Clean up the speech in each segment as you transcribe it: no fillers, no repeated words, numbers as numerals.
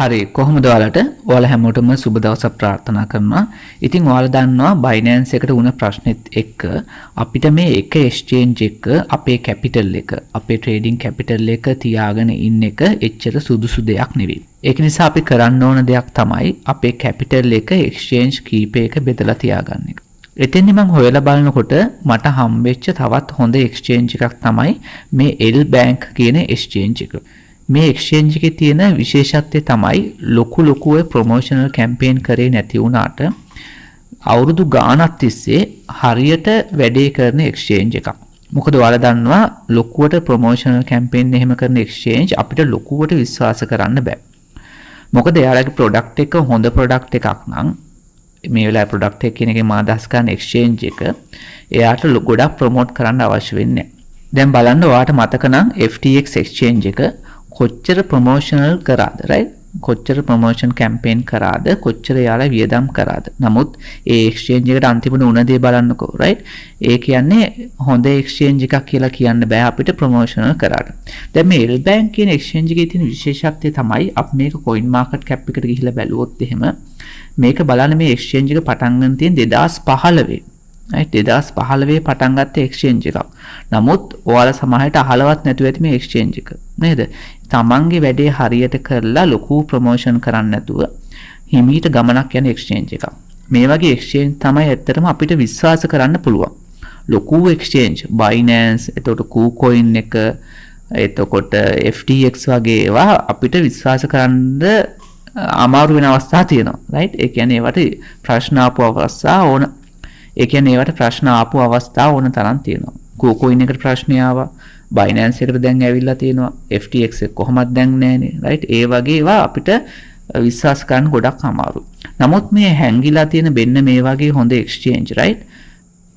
හරි කොහොමද ඔයාලා හැමෝටම සුබ දවසක් ප්‍රාර්ථනා කරනවා. ඉතින් ඔයාලා දන්නවා Binance එකට වුණ ප්‍රශ්නෙත් එක්ක අපිට මේ එක exchange එක අපේ capital එක අපේ trading capital එක තියාගෙන ඉන්න එක එච්චර සුදුසු දෙයක් නෙවෙයි. ඒක නිසා අපි කරන්න ඕන දෙයක් තමයි අපේ capital එක exchange කීපයක බෙදලා තියාගන්න එක. එතෙන්දි මම හොයලා බලනකොට මට හම්බෙච්ච තවත් හොඳ exchange එකක් තමයි මේ L Bank කියන exchange එක. මේ exchange එකේ තියෙන විශේෂත්වය තමයි ලොකු ප්‍රොමෝෂනල් කැම්පේන් කරේ නැති වුණාට අවුරුදු ගාණක් තිස්සේ හරියට වැඩේ කරන exchange එකක්. මොකද ඔයාලා දන්නවා ලොකුවට ප්‍රොමෝෂනල් කැම්පේන් එහෙම කරන exchange අපිට ලොකුවට විශ්වාස කරන්න බෑ. මොකද එයාලගේ product එක හොඳ product එකක් නම් මේ වෙලාවේ product එක කියන එකේ මා අදහස් කරන exchange එක එයාට ගොඩක් ප්‍රොමෝට් කරන්න අවශ්‍ය වෙන්නේ නැහැ. දැන් බලන්න ඔයාලට මතක නම් FTX exchange එක කොච්චර ප්‍රොමෝෂනල් කරාද right කොච්චර ප්‍රොමෝෂන් කැම්පේන් කරාද කොච්චර යාලා වියදම් කරාද නමුත් ඒ එක්ස්චේන්ජ් එකට අන්තිමට උන දේ බලන්නකෝ right ඒ කියන්නේ හොඳ එක්ස්චේන්ජ් එකක් කියලා කියන්න බෑ අපිට ප්‍රොමෝෂනල් කරාට දැන් මේ L Bank කියන එක්ස්චේන්ජ් එකේ තියෙන විශේෂත්වය තමයි අපි මේක coin market cap එකට ගිහිල්ලා බැලුවොත් එහෙම මේක බලන්න මේ එක්ස්චේන්ජ් එක පටන් ගන්න තියෙන 2015 right 2015 පටන් ගත්ත එක්ස්චේන්ජ් එකක්. නමුත් ඔයාලා සමහරට අහලවත් නැතුව ඇති මේ එක්ස්චේන්ජ් එක. නේද? තමන්ගේ වැඩේ හරියට කරලා ලොකු ප්‍රොමෝෂන් කරන්න නැතුව හිමීට ගමනක් යන එක්ස්චේන්ජ් එකක්. මේ වගේ එක්ස්චේන්ජ් තමයි ඇත්තටම අපිට විශ්වාස කරන්න පුළුවන්. ලොකු එක්ස්චේන්ජ් Binance, එතකොට KuCoin එක, එතකොට FTX වගේ ඒවා අපිට විශ්වාස කරන්න අමාරු වෙන අවස්ථා තියෙනවා. right? ඒ කියන්නේ ඒවට ප්‍රශ්න ආපු අවස්ථා ඕන ඒ කියන්නේ ඒවට ප්‍රශ්න ආපු අවස්ථා ඕන තරම් තියෙනවා. KuCoin එකට ප්‍රශ්න ආවා. Binance එකට දැන් ඇවිල්ලා තියෙනවා. FTX එක කොහොමද දැන් නැහැනේ. right? ඒ වගේ ඒවා අපිට විශ්වාස කරන්න ගොඩක් අමාරුයි. නමුත් මේ හැංගිලා තියෙන මෙන්න මේ වගේ හොඳ exchange right?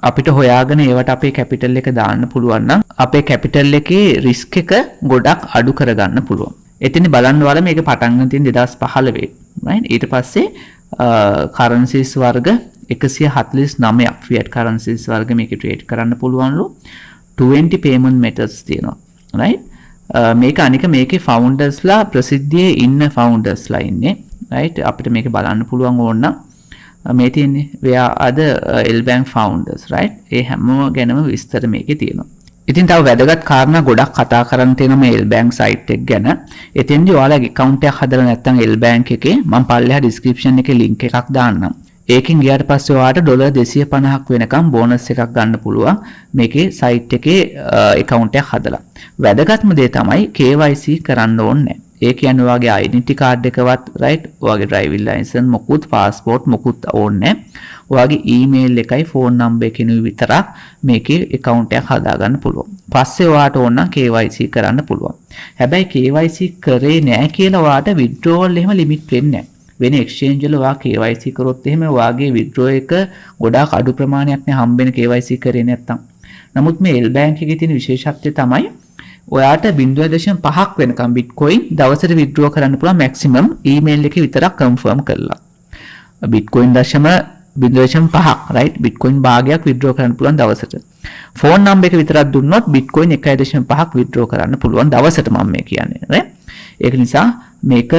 අපිට හොයාගෙන ඒවට අපේ capital එක දාන්න පුළුවන් නම් අපේ capital එකේ risk එක ගොඩක් අඩු කරගන්න පුළුවන්. එතන බලන්න වල මේක පටන් ගන්න තියෙන 2015 right? ඊට පස්සේ currencies වර්ග 149ක් fiat currencies වර්ග මේක trade කරන්න පුළුවන්ලු 20 payment methods තියෙනවා right මේක අනික මේකේ founders ලා ප්‍රසිද්ධියේ ඉන්න founders ලා ඉන්නේ right අපිට මේක බලන්න පුළුවන් ඕන නම් මේ තියෙන්නේ where are the L Bank founders right ඒ හැම ගැනම විස්තර මේකේ තියෙනවා ඉතින් තව වැදගත් කාරණා ගොඩක් කතා කරන්න තියෙනවා මේ L Bank site එක ගැන එතෙන්දී ඔයාලගේ account එකක් හදලා නැත්නම් L Bank එකේ මම පල්ලෙහා description එකේ link එකක් දාන්නම් ඒකෙන් ගියාට පස්සේ ඔයාලට $250ක් වෙනකම් බෝනස් එකක් ගන්න පුළුවන් මේකේ සයිට් එකේ account එකක් හදලා. වැදගත්ම දේ තමයි KYC කරන්න ඕනේ. ඒ කියන්නේ ඔයාගේ identity card එකවත් right ඔයාගේ driving license මොකුත් passport මොකුත් ඕනේ. ඔයාගේ email එකයි phone number එකේ විතරක් මේකේ account එකක් හදා ගන්න පුළුවන්. පස්සේ ඔයාට ඕන නම් KYC කරන්න පුළුවන්. හැබැයි KYC කරේ නැහැ කියලා ඔයාට withdrawal එහෙම limit වෙන්නේ නැහැ. වෙන exchange වල ඔයා KYC කරොත් එහෙම ඔයාගේ withdraw එක ගොඩාක් අඩු ප්‍රමාණයක් නේ හම්බෙන KYC කරේ නැත්තම්. නමුත් මේ L Bank එකේ තියෙන විශේෂත්වය තමයි ඔයාට 0.5ක් වෙනකම් Bitcoin දවසට withdraw කරන්න පුළුවන් maximum email එකේ විතරක් confirm කරලා. Bitcoin 0.5ක් right Bitcoin භාගයක් withdraw කරන්න පුළුවන් දවසට. phone number එක විතරක් දුන්නොත් Bitcoin 1.5ක් withdraw කරන්න පුළුවන් දවසට මම මේ කියන්නේ right. ඒක නිසා මේක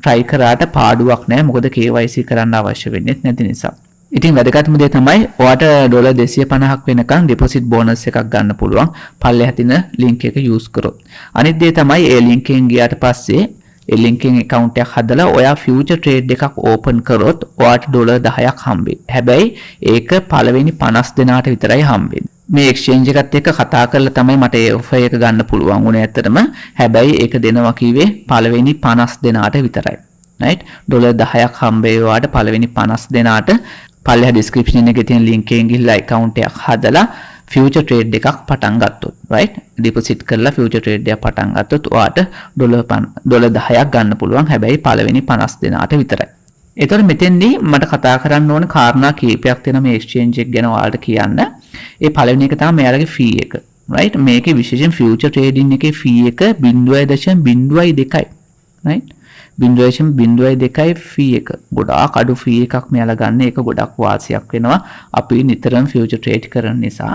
try කරාට පාඩුවක් නැහැ මොකද KYC කරන්න අවශ්‍ය වෙන්නේ නැති නිසා. ඉතින් වැදගත්ම දේ තමයි ඔයාට $250ක් වෙනකන් deposit bonus එකක් ගන්න පුළුවන් පල්ලෙහා තියෙන link එක use කරොත්. අනිත් දේ තමයි ඒ link එකෙන් ගියාට පස්සේ ඒ link එකෙන් account එකක් හදලා ඔයා future trade එකක් open කරොත් ඔයාට $10ක් හම්බෙන්නේ. හැබැයි ඒක පළවෙනි 50 දෙනාට විතරයි හම්බෙන්නේ. මේ exchange එකත් එක්ක කතා කරලා තමයි මට ඒ offer එක ගන්න පුළුවන් උනේ ඇත්තටම. හැබැයි ඒක දෙනවා කිව්වේ පළවෙනි 50 දෙනාට විතරයි. right $10ක් හම්බේවාට පළවෙනි 50 දෙනාට පල්ලෙහා description එකේ තියෙන link එකෙන් ගිහලා account එකක් හදලා future trade එකක් පටන් ගත්තොත් right deposit කරලා future trade එකක් පටන් ගත්තොත් ඔයාට $10ක් ගන්න පුළුවන්. හැබැයි පළවෙනි 50 දෙනාට විතරයි. එතකොට මෙතෙන්දී මට කතා කරන්න ඕන කාරණා කීපයක් තියෙනවා මේ exchange එක ගැන ඔයාලට කියන්න. ඒ පළවෙනි එක තමයි මෙයාලගේ fee එක. right මේකේ විශේෂයෙන් future trading එකේ fee එක 0.02යි. right 0.02යි fee එක. ගොඩාක් අඩු fee එකක් මෙයාලා ගන්න. ඒක ගොඩක් වාසියක් වෙනවා. අපි නිතරම future trade කරන නිසා.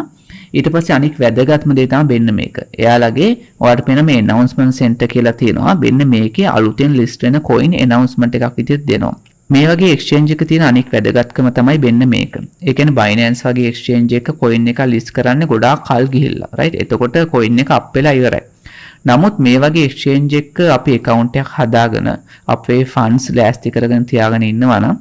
ඊට පස්සේ අනික් වැදගත්ම දේ තමයි මෙන්න මේක. එයාලගේ ඔයාලට පේන මේ announcement center කියලා තියෙනවා. මෙන්න මේකේ අලුතෙන් list වෙන coin announcement එකක් විදිහට දෙනවා. මේ වගේ exchange එක තියෙන අනික් වැදගත්කම තමයි මෙන්න මේක. ඒ කියන්නේ Binance වගේ exchange එක coin එක list කරන්නේ ගොඩාක් කල් ගිහිල්ලා. right? එතකොට coin එක up වෙලා ඉවරයි. නමුත් මේ වගේ exchange එක අපි account එකක් හදාගෙන අපේ funds ලෑස්ති කරගෙන තියාගෙන ඉන්නවා නම්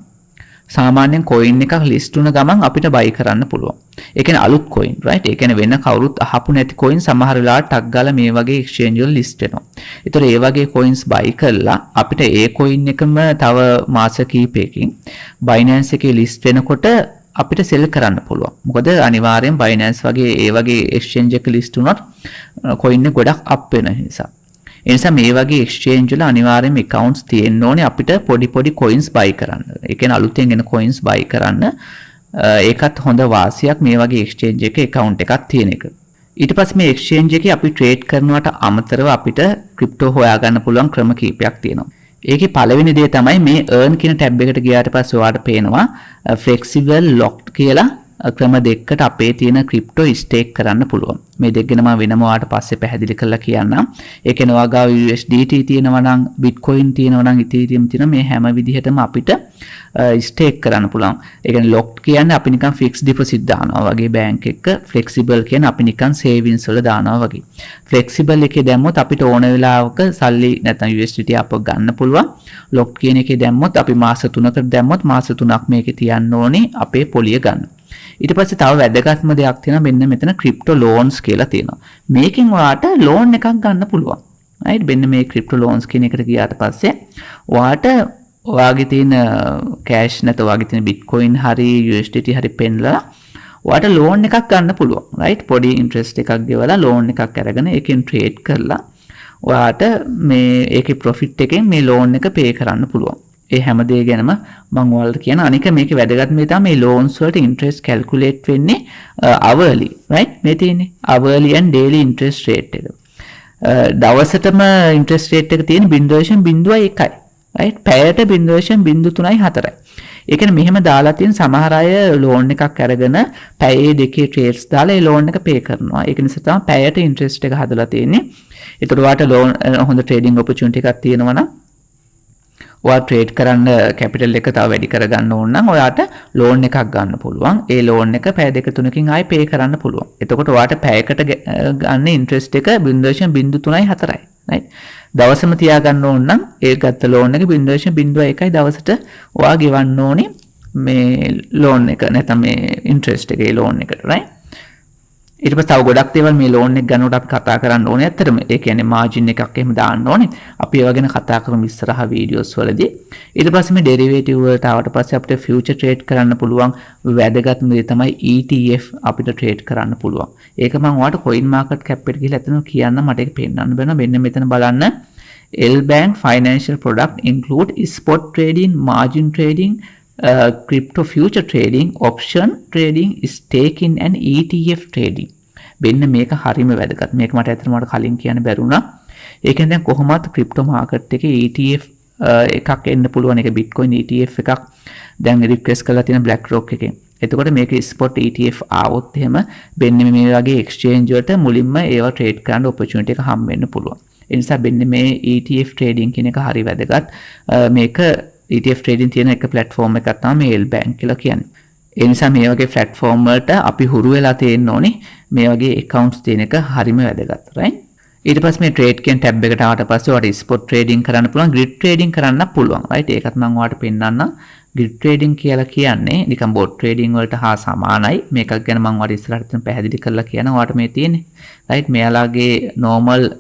සාමාන්‍යයෙන් coin එකක් list වුණ ගමන් අපිට buy කරන්න පුළුවන්. ඒ කියන්නේ අලුත් coin, right? ඒ කියන්නේ වෙන කවුරුත් අහපු නැති coin සමහර වෙලාවට ටක් ගාලා මේ වගේ exchange වල list වෙනවා. ඒතර ඒ වගේ coins buy කරලා අපිට ඒ coin එකම තව මාස කිහිපයකින් Binance එකේ list වෙනකොට අපිට sell කරන්න පුළුවන්. මොකද අනිවාර්යෙන් Binance වගේ ඒ වගේ exchange එක list වුණොත් coin එක ගොඩක් up වෙන නිසා. ඒ නිසා මේ වගේ exchange වල අනිවාර්යයෙන්ම accounts තියෙන්න ඕනේ අපිට පොඩි coins buy කරන්න. ඒ කියන්නේ අලුතෙන් එන coins buy කරන්න ඒකත් හොඳ වාසියක් මේ වගේ exchange එකේ account එකක් තියෙන එක. ඊට පස්සේ මේ exchange එකේ අපි trade කරනවට අමතරව අපිට crypto හොයාගන්න පුළුවන් ක්‍රම කීපයක් තියෙනවා. ඒකේ පළවෙනි දේ තමයි මේ earn කියන tab එකට ගියාට පස්සේ ඔයාලට පේනවා flexible locked කියලා ක්‍රම දෙකකට අපේ තියෙන ක්‍රිප්ටෝ ස්ටේක් කරන්න පුළුවන්. මේ දෙක ගැන මම වෙනම ඔයාලට පස්සේ පැහැදිලි කරලා කියන්නම්. ඒ කියන්නේ ඔයාගාව USDT තියෙනවා නම් Bitcoin තියෙනවා නම් Ethereum තියෙනවා මේ හැම විදිහටම අපිට ස්ටේක් කරන්න පුළුවන්. ඒ කියන්නේ locked කියන්නේ අපි නිකන් fixed deposit දානවා වගේ බැංක් එක. flexible කියන්නේ අපි නිකන් savings වල දානවා වගේ. flexible එකේ දැම්මොත් අපිට ඕන වෙලාවක සල්ලි නැත්නම් USDT අපව ගන්න පුළුවන්. locked කියන එකේ දැම්මොත් අපි මාස 3කට දැම්මොත් මාස 3ක් මේකේ තියන්න ඕනේ අපේ පොලිය ගන්න. ඊට පස්සේ තව වැදගත්ම දෙයක් තියෙනවා මෙන්න මෙතන ක්‍රිප්ටෝ ලෝන්ස් කියලා තියෙනවා. මේකෙන් ඔයාට ලෝන් එකක් ගන්න පුළුවන්. right? මෙන්න මේ ක්‍රිප්ටෝ ලෝන්ස් කියන එකට ගියාට පස්සේ ඔයාට ඔයාගේ තියෙන කෑෂ් නැත්නම් ඔයාගේ තියෙන Bitcoin හරි USDT හරි පෙන්නලා ඔයාට ලෝන් එකක් ගන්න පුළුවන්. right? පොඩි ඉන්ට්‍රෙස්ට් එකක් ගෙවලා ලෝන් එකක් අරගෙන ඒකෙන් ට්‍රේඩ් කරලා ඔයාට මේ ඒකේ ප්‍රොෆිට් එකෙන් මේ ලෝන් එක පේ කරන්න පුළුවන්. ඒ හැම දේ ගැනම මම ඔයාලට කියන අනික මේකේ වැදගත්ම දේ තමයි මේ loans වලට interest calculate වෙන්නේ hourly, right? මේ තියෙන්නේ hourly and daily interest rate එක. දවසටම interest rate එක තියෙන 0.01යි, right? පැයට 0.03.4යි. ඒ කියන්නේ මෙහෙම දාලා තියෙන සමහර අය loan එකක් අරගෙන පැයේ දෙකේ trades දාලා ඒ loan එක pay කරනවා. ඒක නිසා තමයි පැයට interest එක හදලා තියෙන්නේ. ඒතර ඔයාලට loan හොඳ trading opportunity එකක් තියෙනවා නම් ඔයා ට්‍රේඩ් කරන්න කැපිටල් එක තව වැඩි කරගන්න ඕන නම් ඔයාට ලෝන් එකක් ගන්න පුළුවන්. ඒ ලෝන් එක පැය දෙක තුනකින් ආයෙ පේ කරන්න පුළුවන්. එතකොට ඔයාට පැයකට ගන්න ඉන්ට්‍රෙස්ට් එක 0.03.4යි. right? දවසම තියාගන්න ඕන නම් ඒ ගත්ත ලෝන් එක 0.01යි දවසට ඔයා ගෙවන්න ඕනේ මේ ලෝන් එක නැත්නම් මේ ඉන්ට්‍රෙස්ට් එකේ ලෝන් එකට. right? ඊට පස්සේ තව ගොඩක් දේවල් මේ ලෝන් එක ගන්නකොට අපි කතා කරන්න ඕනේ. ඇත්තටම ඒ කියන්නේ මාජින් එකක් එහෙම දාන්න ඕනේ. අපි ඒව ගැන කතා කරමු ඉස්සරහා වීඩියෝස් වලදී. ඊට පස්සේ මේ ඩෙරිවේටිව් වලට ආවට පස්සේ අපිට ෆියුචර් ට්‍රේඩ් කරන්න පුළුවන් වැදගත්ම දේ තමයි ETF අපිට ට්‍රේඩ් කරන්න පුළුවන්. ඒක මම ඔයාලට coin market cap එකට ගිහලා ඇත්තටම කියන්න මට ඒක පෙන්නන්න බැනවා. මෙන්න මෙතන බලන්න L-Bank financial product include spot trading, margin trading, crypto future trading, option trading, staking and ETF trading. මෙන්න මේක හරිම වැදගත්. මේක මට ඇත්තටම කලින් කියන්න බැරුණා. ඒ කියන්නේ දැන් කොහොමද ක්‍රිප්ටෝ මාකට් එකේ ETF එකක් එන්න පුළුවන්. ඒක Bitcoin ETF එකක් දැන් රික්වෙස්ට් කරලා තියෙන BlackRock එකෙන්. එතකොට මේක spot ETF ආවොත් එහෙම මෙන්න මේ වගේ exchange වලට මුලින්ම ඒවා trade කරන්න opportunity එක හම් වෙන්න පුළුවන්. ඒ නිසා මෙන්න මේ ETF trading කියන එක හරි වැදගත්. මේක ETF trading තියෙන එක platform එකක් තමයි මේ L-Bank කියලා කියන්නේ. ඒ නිසා මේ වගේ platform වලට අපි හුරු වෙලා තියෙන්න ඕනේ. මේ වගේ accounts තියෙන එක හරිම වැදගත්, right? ඊට පස්සේ මේ trade කියන tab එකට ආවට පස්සේ ඔයාලට spot trading කරන්න පුළුවන්, grid trading කරන්න පුළුවන්, right? ඒකත් මම ඔයාලට පෙන්නන්නම්. grid trading කියලා කියන්නේ නිකන් bot trading වලට හා සමානයි. මේකක් ගැන මම ඔයාලට ඉස්සරහට පැහැදිලි කරලා කියනවා. ඔයාලට මේ තියෙන්නේ, right? මෙයාලාගේ normal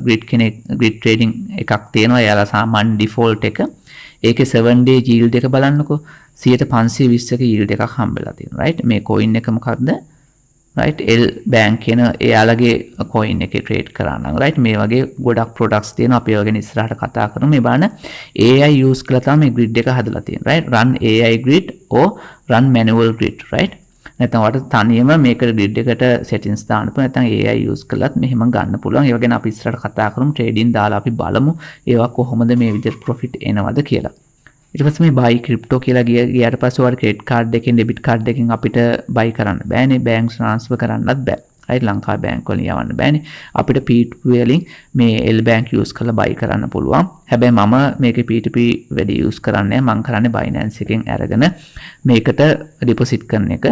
grid trading එකක් තියෙනවා. එයාලා සාමාන්‍ය default එක. ඒකේ 7 day yield එක බලන්නකෝ 520ක yield එකක් හම්බෙලා තියෙනවා, right? මේ coin එක මොකක්ද? right? L-Bank කියන එයාලගේ coin එකේ trade කරා නම්, right? මේ වගේ ගොඩක් products තියෙනවා. අපි ඒවා ගැන ඉස්සරහට කතා කරමු. මේ බලන්න AI use කරලා තමයි මේ grid එක හදලා තියෙන්නේ, right? run AI grid or run manual grid, right? නැත්නම් ඔයාලට තනියම මේකට grid එකට settings දාන්න පුළුවන්. නැත්නම් AI use කළත් මෙහෙම ගන්න පුළුවන්. ඒවා ගැන අපි ඉස්සරහට කතා කරමු. trading දාලා අපි බලමු ඒවා කොහොමද මේ විදිහට profit එනවද කියලා. ඊට පස්සේ මේ buy crypto කියලා ගියාට පස්සේ ඔයාලට credit card එකකින් debit card එකකින් අපිට buy කරන්න බෑනේ. bank transfer කරන්නත් බෑ. right ලංකා බැංක වලින් යවන්න බෑනේ. අපිට P2P වලින් මේ L bank use කරලා buy කරන්න පුළුවන්. හැබැයි මම මේකේ P2P වැඩි use කරන්නේ නැහැ. මම කරන්නේ Binance එකෙන් අරගෙන මේකට deposit කරන එක.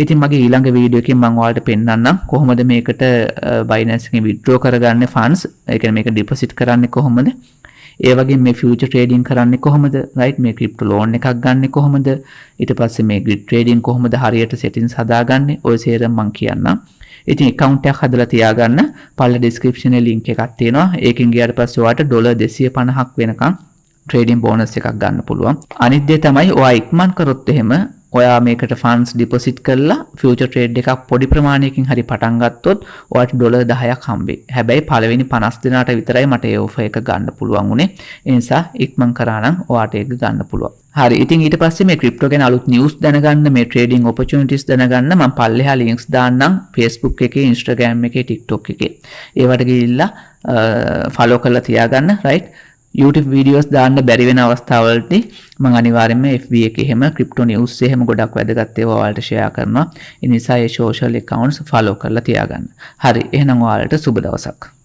ඉතින් මගේ ඊළඟ වීඩියෝ එකකින් මම ඔයාලට පෙන්නන්නම් කොහොමද මේකට Binance එකෙන් withdraw කරගන්නේ funds. ඒ කියන්නේ මේක deposit කරන්නේ කොහොමද? ඒ වගේ මේ future trading කරන්නේ කොහොමද? right මේ crypto loan එකක් ගන්නෙ කොහොමද? ඊට පස්සේ මේ grid trading කොහොමද හරියට settings හදාගන්නේ? ඔය සේරම මම කියන්නම්. ඉතින් account එකක් හදලා තියාගන්න. පල්ල description එකේ link එකක් තියෙනවා. ඒකෙන් ගියාට පස්සේ ඔයාලට $250ක් වෙනකන් trading bonus එකක් ගන්න පුළුවන්. අනිත් දේ තමයි ඔයා ඉක්මන් කරොත් එහෙම ඔයා මේකට funds deposit කරලා future trade එකක් පොඩි ප්‍රමාණයකින් හරි පටන් ගත්තොත් ඔයාට $10ක් හම්බෙයි. හැබැයි පළවෙනි 50 දිනකට විතරයි මට ඒ offer එක ගන්න පුළුවන් උනේ. ඒ නිසා ඉක්මන් කරා නම් ඔයාට ඒක ගන්න පුළුවන්. හරි. ඉතින් ඊට පස්සේ මේ crypto ගැන අලුත් news දැනගන්න, මේ trading opportunities දැනගන්න මම පල්ලෙහා links දාන්නම් Facebook එකේ, Instagram එකේ, TikTok එකේ. ඒවට ගිහිල්ලා follow කරලා තියාගන්න, right? YouTube videos දාන්න බැරි වෙන අවස්ථාවලදී මම අනිවාර්යයෙන්ම FB එකේ එහෙම crypto news එහෙම ගොඩක් වැදගත් ඒවා ඔයාලට share කරනවා. ඒ නිසා ඒ social accounts follow කරලා තියාගන්න. හරි. එහෙනම් ඔයාලට සුබ දවසක්.